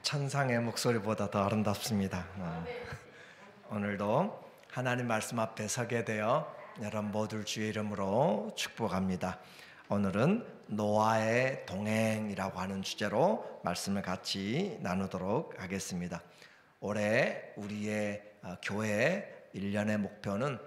천상의 목소리보다 더 아름답습니다. 오늘도 하나님 말씀 앞에 서게 되어 여러분 모두를 주의 이름으로 축복합니다. 오늘은 노아의 동행이라고 하는 주제로 말씀을 같이 나누도록 하겠습니다. 올해 우리의 교회의 1년의 목표는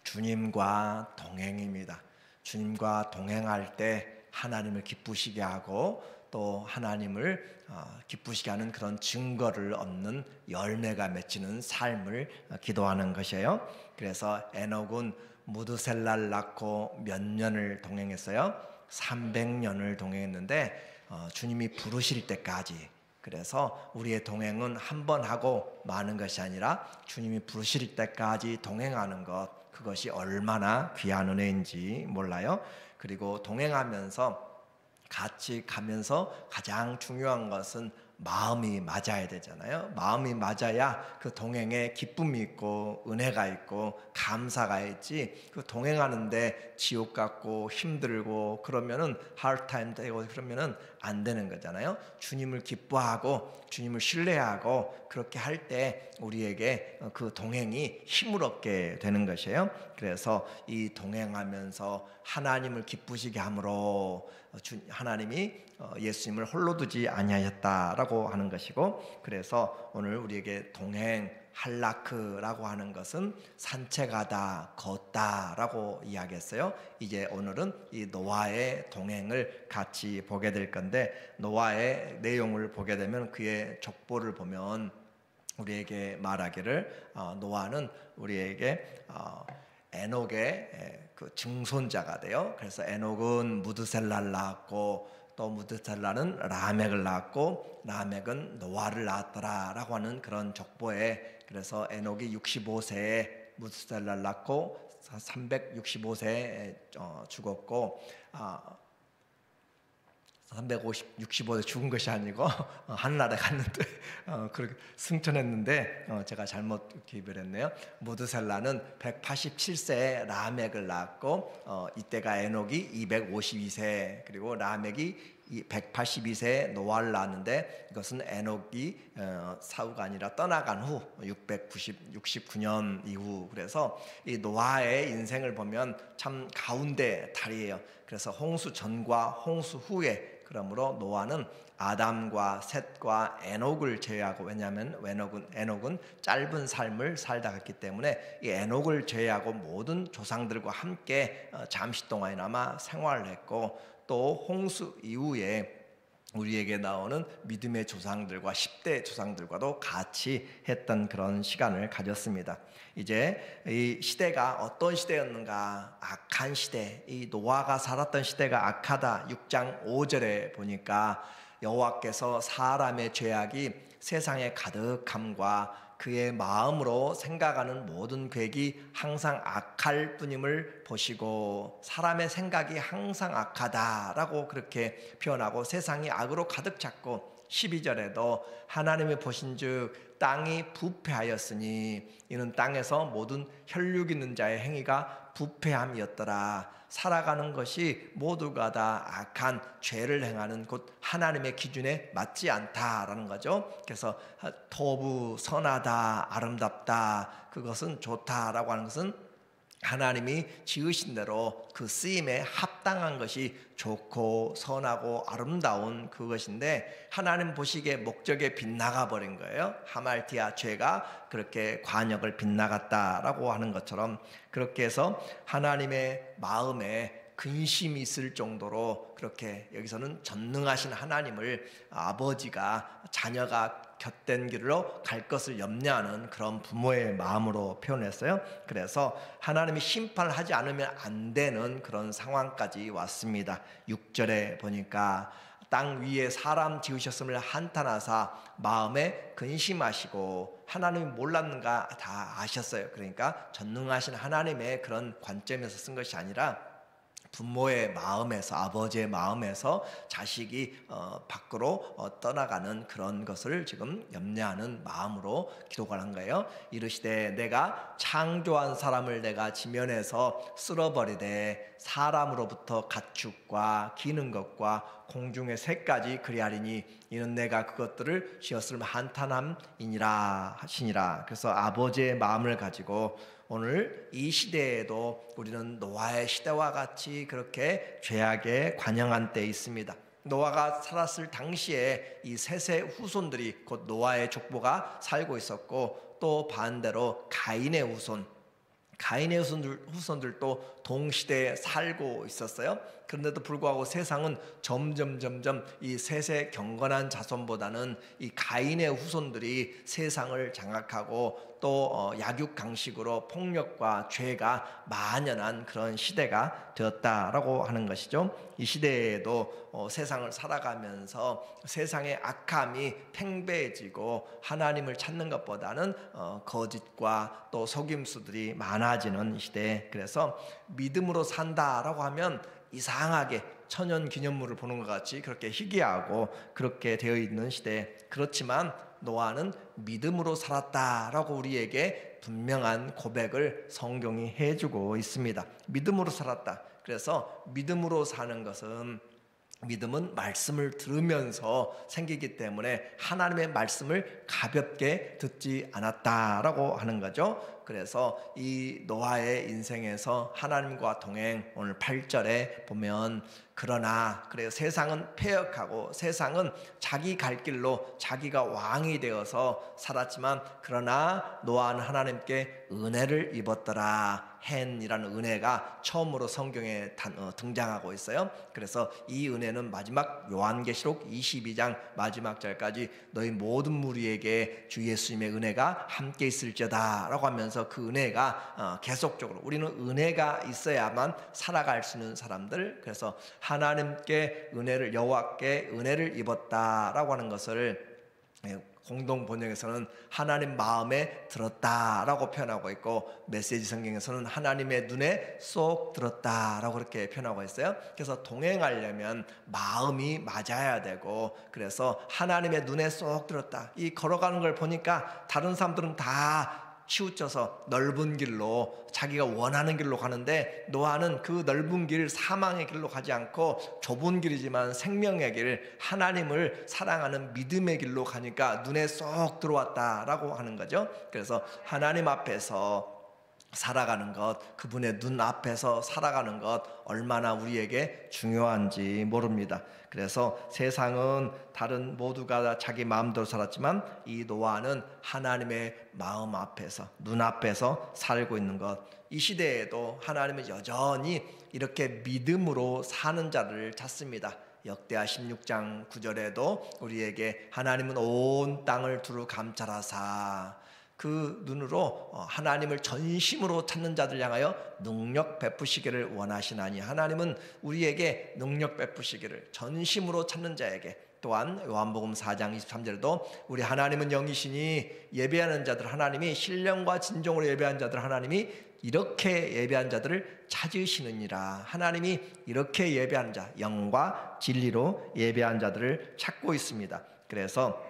주님과 동행입니다. 주님과 동행할 때 하나님을 기쁘시게 하고 또 하나님을 기쁘시게 하는 그런 증거를 얻는 열매가 맺히는 삶을 기도하는 것이에요. 그래서 에녹은 무드셀라를 낳고 몇 년을 동행했어요? 300년을 동행했는데 주님이 부르실 때까지. 그래서 우리의 동행은 한 번 하고 마는 것이 아니라 주님이 부르실 때까지 동행하는 것, 그것이 얼마나 귀한 은혜인지 몰라요. 그리고 동행하면서 같이 가면서 가장 중요한 것은 마음이 맞아야 되잖아요. 마음이 맞아야 그 동행에 기쁨이 있고 은혜가 있고 감사가 있지, 그 동행하는데 지옥 같고 힘들고 그러면은 하드타임 되고 그러면은 안 되는 거잖아요. 주님을 기뻐하고 주님을 신뢰하고 그렇게 할 때 우리에게 그 동행이 힘을 얻게 되는 것이에요. 그래서 이 동행하면서 하나님을 기쁘시게 함으로 하나님이 예수님을 홀로 두지 아니하였다라고 하는 것이고, 그래서 오늘 우리에게 동행 할라크라고 하는 것은 산책하다, 걷다라고 이야기했어요. 이제 오늘은 이 노아의 동행을 같이 보게 될 건데, 노아의 내용을 보게 되면 그의 족보를 보면 우리에게 말하기를 노아는 우리에게 에녹의 그 증손자가 돼요. 그래서 에녹은 무드셀라를 낳았고 또 무드셀라는 라멕을 낳았고 라멕은 노아를 낳았더라라고 하는 그런 족보에, 그래서 에녹이 65세에 무드셀라를 낳고 365세에 죽었고 365세 죽은 것이 아니고 하늘나라에 갔는데 그렇게 승천했는데 제가 잘못 기입을 했네요. 무드셀라는 187세에 라멕을 낳았고 이때가 에녹이 252세, 그리고 라멕이 182세에 노아를 낳았는데 이것은 에녹이 사후가 아니라 떠나간 후 669년 이후. 그래서 이 노아의 인생을 보면 참 가운데 달이에요. 그래서 홍수 전과 홍수 후에, 그러므로 노아는 아담과 셋과 에녹을 제외하고, 왜냐하면 에녹은 짧은 삶을 살다 갔기 때문에 이 에녹을 제외하고 모든 조상들과 함께 잠시 동안이나마 생활을 했고, 또 홍수 이후에 우리에게 나오는 믿음의 조상들과 10대 조상들과도 같이 했던 그런 시간을 가졌습니다. 이제 이 시대가 어떤 시대였는가? 악한 시대. 이 노아가 살았던 시대가 악하다. 6장 5절에 보니까 여호와께서 사람의 죄악이 세상에 가득함과 그의 마음으로 생각하는 모든 계획이 항상 악할 뿐임을 보시고, 사람의 생각이 항상 악하다라고 그렇게 표현하고 세상이 악으로 가득 찼고, 12절에도 하나님이 보신즉 땅이 부패하였으니 이는 땅에서 모든 혈육 있는 자의 행위가 부패함이었더라. 살아가는 것이 모두가 다 악한 죄를 행하는 곧 하나님의 기준에 맞지 않다라는 거죠. 그래서 토부 선하다, 아름답다, 그것은 좋다라고 하는 것은 하나님이 지으신 대로 그 쓰임에 합당한 것이 좋고 선하고 아름다운 그것인데, 하나님 보시기에 목적에 빗나가 버린 거예요. 하말티아 죄가 그렇게 관역을 빗나갔다라고 하는 것처럼, 그렇게 해서 하나님의 마음에 근심이 있을 정도로 그렇게 여기서는 전능하신 하나님을 아버지가 자녀가 곁된 길로 갈 것을 염려하는 그런 부모의 마음으로 표현했어요. 그래서 하나님이 심판을 하지 않으면 안 되는 그런 상황까지 왔습니다. 6절에 보니까 땅 위에 사람 지으셨음을 한탄하사 마음에 근심하시고, 하나님이 몰랐는가 다 아셨어요. 그러니까 전능하신 하나님의 그런 관점에서 쓴 것이 아니라 부모의 마음에서, 아버지의 마음에서 자식이 밖으로 떠나가는 그런 것을 지금 염려하는 마음으로 기도를 한 거예요. 이르시되 내가 창조한 사람을 내가 지면에서 쓸어버리되 사람으로부터 가축과 기는 것과 공중의 새까지 그리하리니 이는 내가 그것들을 지었을 한탄함이니라 하시니라. 그래서 아버지의 마음을 가지고 오늘 이 시대에도 우리는 노아의 시대와 같이 그렇게 죄악에 관영한 때 있습니다. 노아가 살았을 당시에 이 셋의 후손들이 곧 노아의 족보가 살고 있었고, 또 반대로 가인의 후손들도 동시대에 살고 있었어요. 그런데도 불구하고 세상은 점점 이 셋의 경건한 자손보다는 이 가인의 후손들이 세상을 장악하고 또 약육강식으로 폭력과 죄가 만연한 그런 시대가 되었다라고 하는 것이죠. 이 시대에도 세상을 살아가면서 세상의 악함이 팽배해지고 하나님을 찾는 것보다는 거짓과 또 속임수들이 많아지는 시대. 그래서 믿음으로 산다라고 하면 이상하게 천연기념물을 보는 것 같이 그렇게 희귀하고 그렇게 되어 있는 시대. 그렇지만 노아는 믿음으로 살았다라고 우리에게 분명한 고백을 성경이 해주고 있습니다. 믿음으로 살았다. 그래서 믿음으로 사는 것은, 믿음은 말씀을 들으면서 생기기 때문에 하나님의 말씀을 가볍게 듣지 않았다라고 하는 거죠. 그래서 이 노아의 인생에서 하나님과 동행, 오늘 8절에 보면 그러나, 그래요, 세상은 패역하고 세상은 자기 갈 길로 자기가 왕이 되어서 살았지만 그러나 노아는 하나님께 은혜를 입었더라. 헨이라는 은혜가 처음으로 성경에 등장하고 있어요. 그래서 이 은혜는 마지막 요한계시록 22장 마지막 절까지 너희 모든 무리에게 주 예수님의 은혜가 함께 있을지어다 라고 하면서 그 은혜가 계속적으로, 우리는 은혜가 있어야만 살아갈 수 있는 사람들, 그래서 하나님께 은혜를, 여호와께 은혜를 입었다라고 하는 것을 공동 번역에서는 하나님 마음에 들었다라고 표현하고 있고, 메시지 성경에서는 하나님의 눈에 쏙 들었다라고 그렇게 표현하고 있어요. 그래서 동행하려면 마음이 맞아야 되고, 그래서 하나님의 눈에 쏙 들었다. 이 걸어가는 걸 보니까 다른 사람들은 다 치우쳐서 넓은 길로, 자기가 원하는 길로 가는데 노아는 그 넓은 길, 사망의 길로 가지 않고 좁은 길이지만 생명의 길, 하나님을 사랑하는 믿음의 길로 가니까 눈에 쏙 들어왔다라고 하는 거죠. 그래서 하나님 앞에서 살아가는 것, 그분의 눈 앞에서 살아가는 것 얼마나 우리에게 중요한지 모릅니다. 그래서 세상은 다른 모두가 다 자기 마음대로 살았지만 이 노아는 하나님의 마음 앞에서, 눈 앞에서 살고 있는 것. 이 시대에도 하나님은 여전히 이렇게 믿음으로 사는 자를 찾습니다. 역대하 16장 9절에도 우리에게 하나님은 온 땅을 두루 감찰하사 그 눈으로 하나님을 전심으로 찾는 자들 향하여 능력 베푸시기를 원하시나니, 하나님은 우리에게 능력 베푸시기를, 전심으로 찾는 자에게. 또한 요한복음 4장 23절에도 우리 하나님은 영이시니 예배하는 자들 하나님이, 신령과 진정으로 예배하는 자들 하나님이 이렇게 예배한 자들을 찾으시느니라. 하나님이 이렇게 예배하는 자, 영과 진리로 예배한 자들을 찾고 있습니다. 그래서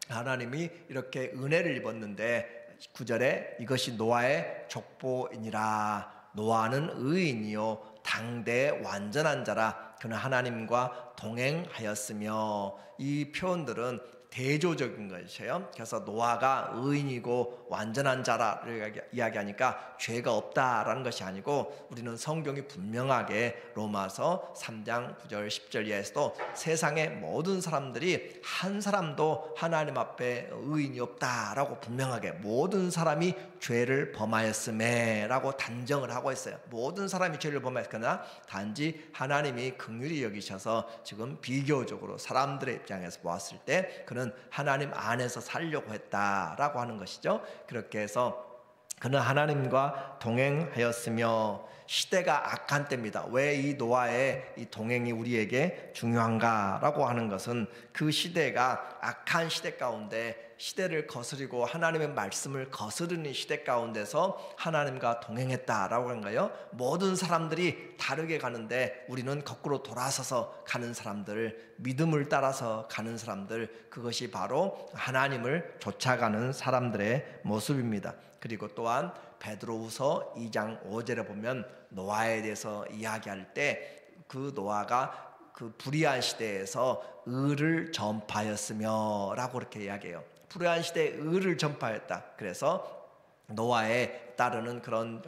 하나님이 이렇게 은혜를 입었는데 9절에 이것이 노아의 족보이니라. 노아는 의인이요 당대 완전한 자라. 그는 하나님과 동행하였으며. 이 표현들은 대조적인 것이에요. 그래서 노아가 의인이고 완전한 자라를 이야기하니까 죄가 없다라는 것이 아니고, 우리는 성경이 분명하게 로마서 3장 9절 10절 이하에서도 세상의 모든 사람들이 한 사람도 하나님 앞에 의인이 없다라고 분명하게, 모든 사람이 죄를 범하였음에 라고 단정을 하고 있어요. 모든 사람이 죄를 범했거나 단지 하나님이 긍휼히 여기셔서 지금 비교적으로 사람들의 입장에서 보았을 때 그는 하나님 안에서 살려고 했다라고 하는 것이죠. 그렇게 해서 그는 하나님과 동행하였으며. 시대가 악한 때입니다. 왜 이 노아의 이 동행이 우리에게 중요한가라고 하는 것은, 그 시대가 악한 시대 가운데 시대를 거스리고 하나님의 말씀을 거스르는 시대 가운데서 하나님과 동행했다라고 하는 거예요. 모든 사람들이 다르게 가는데 우리는 거꾸로 돌아서서 가는 사람들, 믿음을 따라서 가는 사람들, 그것이 바로 하나님을 쫓아가는 사람들의 모습입니다. 그리고 또한 베드로후서 2장 5절에 보면 노아에 대해서 이야기할 때 그 노아가 그 불의한 시대에서 의를 전파하였으며라고 그렇게 이야기해요. 불의한 시대에 의를 전파했다. 그래서 노아에 따르는 그런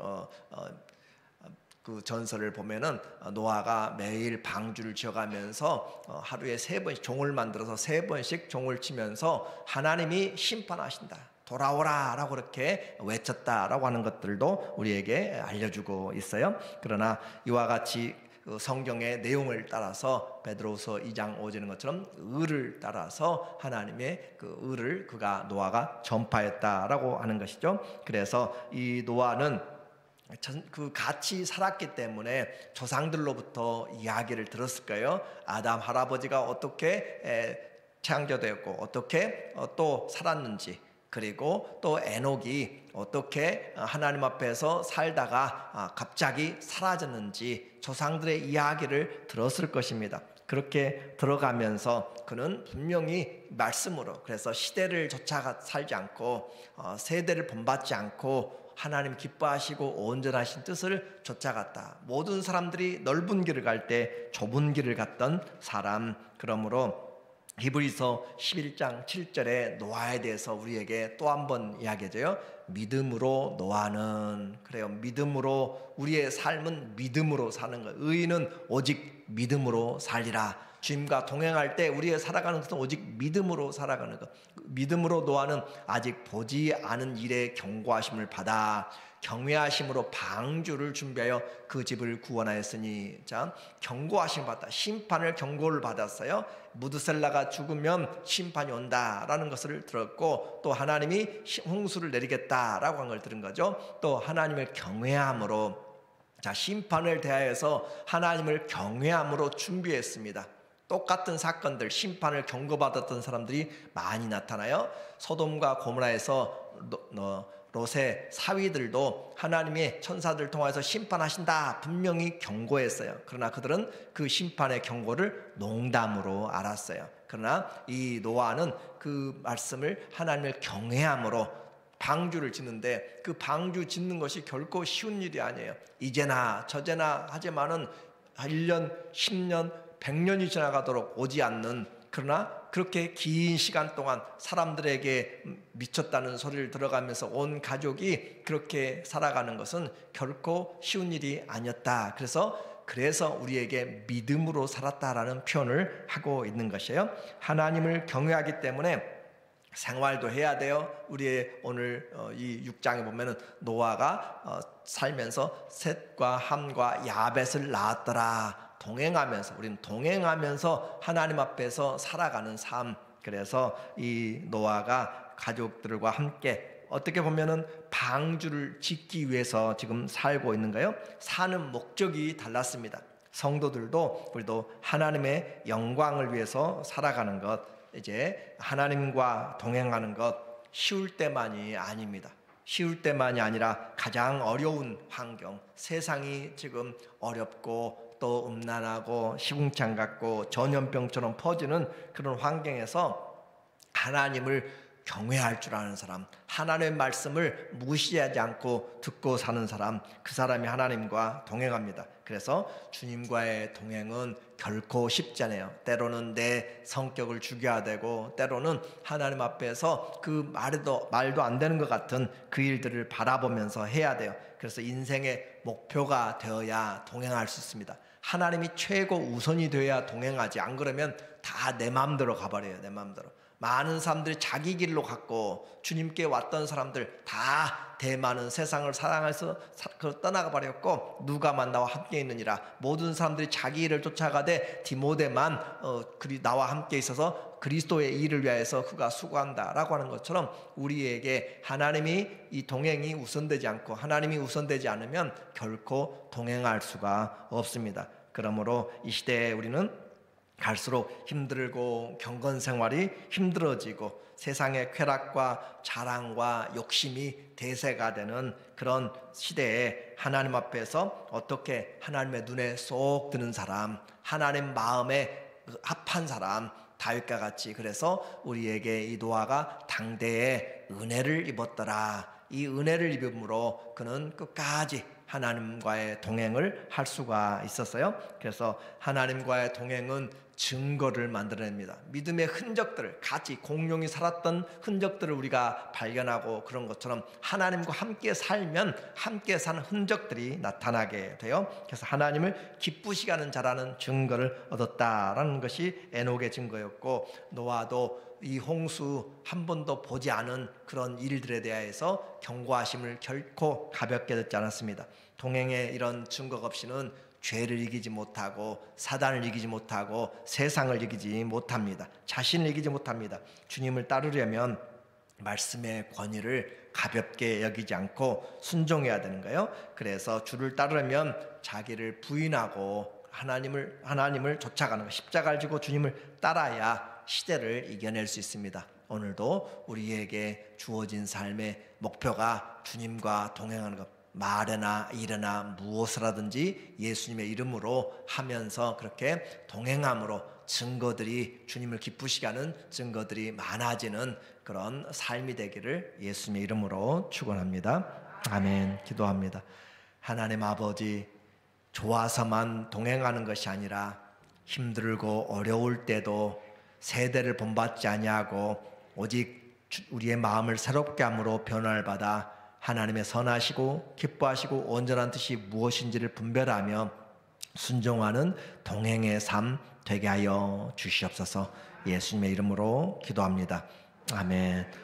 그 전설을 보면은 노아가 매일 방주를 지어가면서 하루에 3번씩 종을 만들어서 3번씩 종을 치면서 하나님이 심판하신다, 돌아오라 라고 그렇게 외쳤다라고 하는 것들도 우리에게 알려주고 있어요. 그러나 이와 같이 그 성경의 내용을 따라서 베드로후서 2장 5절인 것처럼 의를 따라서 하나님의 그 의를 노아가 전파했다라고 하는 것이죠. 그래서 이 노아는 그 같이 살았기 때문에 조상들로부터 이야기를 들었을 거예요. 아담 할아버지가 어떻게 창조되었고 어떻게 또 살았는지, 그리고 또 에녹이 어떻게 하나님 앞에서 살다가 갑자기 사라졌는지 조상들의 이야기를 들었을 것입니다. 그렇게 들어가면서 그는 분명히 말씀으로, 그래서 시대를 쫓아가 살지 않고 세대를 본받지 않고 하나님 기뻐하시고 온전하신 뜻을 쫓아갔다. 모든 사람들이 넓은 길을 갈 때 좁은 길을 갔던 사람. 그러므로 히브리서 11장 7절에 노아에 대해서 우리에게 또 한 번 이야기해줘요. 믿음으로 노아는, 그래요, 믿음으로, 우리의 삶은 믿음으로 사는 거예요. 의인은 오직 믿음으로 살리라. 주님과 동행할 때 우리의 살아가는 것은 오직 믿음으로 살아가는 것. 믿음으로 노아는 아직 보지 않은 일에 경고하심을 받아 경외하심으로 방주를 준비하여 그 집을 구원하였으니, 자, 경고하심을 받다, 심판을 경고를 받았어요. 무드셀라가 죽으면 심판이 온다라는 것을 들었고, 또 하나님이 홍수를 내리겠다라고 한 걸 들은 거죠. 또 하나님을 경외함으로, 자, 심판을 대하여서 하나님을 경외함으로 준비했습니다. 똑같은 사건들, 심판을 경고받았던 사람들이 많이 나타나요. 소돔과 고모라에서 롯의 사위들도 하나님의 천사들 통해서 심판하신다 분명히 경고했어요. 그러나 그들은 그 심판의 경고를 농담으로 알았어요. 그러나 이 노아는 그 말씀을 하나님을 경외함으로 방주를 짓는데, 그 방주 짓는 것이 결코 쉬운 일이 아니에요. 이제나 저제나 하지만은 1년, 10년, 100년이 지나가도록 오지 않는, 그러나 그렇게 긴 시간 동안 사람들에게 미쳤다는 소리를 들어가면서 온 가족이 그렇게 살아가는 것은 결코 쉬운 일이 아니었다. 그래서 우리에게 믿음으로 살았다라는 표현을 하고 있는 것이에요. 하나님을 경외하기 때문에 생활도 해야 돼요. 우리의 오늘 이 6장에 보면은 노아가 살면서 셋과 함과 야벳을 낳았더라. 동행하면서, 우리는 동행하면서 하나님 앞에서 살아가는 삶. 그래서 이 노아가 가족들과 함께 어떻게 보면은 방주를 짓기 위해서 지금 살고 있는가요? 사는 목적이 달랐습니다. 성도들도 우리도 하나님의 영광을 위해서 살아가는 것, 이제 하나님과 동행하는 것 쉬울 때만이 아닙니다. 쉬울 때만이 아니라 가장 어려운 환경, 세상이 지금 어렵고 또 음란하고 시궁창 같고 전염병처럼 퍼지는 그런 환경에서 하나님을 경외할 줄 아는 사람, 하나님의 말씀을 무시하지 않고 듣고 사는 사람, 그 사람이 하나님과 동행합니다. 그래서 주님과의 동행은 결코 쉽지 않아요. 때로는 내 성격을 죽여야 되고, 때로는 하나님 앞에서 그 말도 안 되는 것 같은 그 일들을 바라보면서 해야 돼요. 그래서 인생의 목표가 되어야 동행할 수 있습니다. 하나님이 최고 우선이 되어야 동행하지, 안 그러면 다 내 마음대로 가버려요. 내 마음대로. 많은 사람들이 자기 길로 갔고, 주님께 왔던 사람들 다 대많은 세상을 사랑해서 떠나가 버렸고, 누가만 나와 함께 있느니라. 모든 사람들이 자기 일을 쫓아가되 디모데만 나와 함께 있어서 그리스도의 일을 위하여서 그가 수고한다라고 하는 것처럼, 우리에게 하나님이 이 동행이 우선되지 않고 하나님이 우선되지 않으면 결코 동행할 수가 없습니다. 그러므로 이 시대에 우리는 갈수록 힘들고 경건 생활이 힘들어지고 세상의 쾌락과 자랑과 욕심이 대세가 되는 그런 시대에 하나님 앞에서 어떻게 하나님의 눈에 쏙 드는 사람, 하나님 마음에 합한 사람, 다윗과 같이, 그래서 우리에게 이 노아가 당대에 은혜를 입었더라. 이 은혜를 입음으로 그는 끝까지 하나님과의 동행을 할 수가 있었어요. 그래서 하나님과의 동행은 증거를 만들어냅니다. 믿음의 흔적들을, 같이 공룡이 살았던 흔적들을 우리가 발견하고, 그런 것처럼 하나님과 함께 살면 함께 사는 흔적들이 나타나게 돼요. 그래서 하나님을 기쁘시게 하는 자라는 증거를 얻었다라는 것이 에녹의 증거였고, 노아도 이 홍수 한 번도 보지 않은 그런 일들에 대해서 경고하심을 결코 가볍게 듣지 않았습니다. 동행의 이런 증거가 없이는 죄를 이기지 못하고, 사단을 이기지 못하고, 세상을 이기지 못합니다. 자신을 이기지 못합니다. 주님을 따르려면 말씀의 권위를 가볍게 여기지 않고 순종해야 되는 거예요. 그래서 주를 따르려면 자기를 부인하고 하나님을 쫓아가는 거, 십자가를 지고 주님을 따라야 시대를 이겨낼 수 있습니다. 오늘도 우리에게 주어진 삶의 목표가 주님과 동행하는 것, 말이나 일이나 무엇을 하든지 예수님의 이름으로 하면서 그렇게 동행함으로 증거들이, 주님을 기쁘시게 하는 증거들이 많아지는 그런 삶이 되기를 예수님의 이름으로 축원합니다. 아멘. 기도합니다. 하나님 아버지, 좋아서만 동행하는 것이 아니라 힘들고 어려울 때도 세대를 본받지 아니하고 오직 우리의 마음을 새롭게 함으로 변화를 받아 하나님의 선하시고 기뻐하시고 온전한 뜻이 무엇인지를 분별하며 순종하는 동행의 삶 되게 하여 주시옵소서. 예수님의 이름으로 기도합니다. 아멘.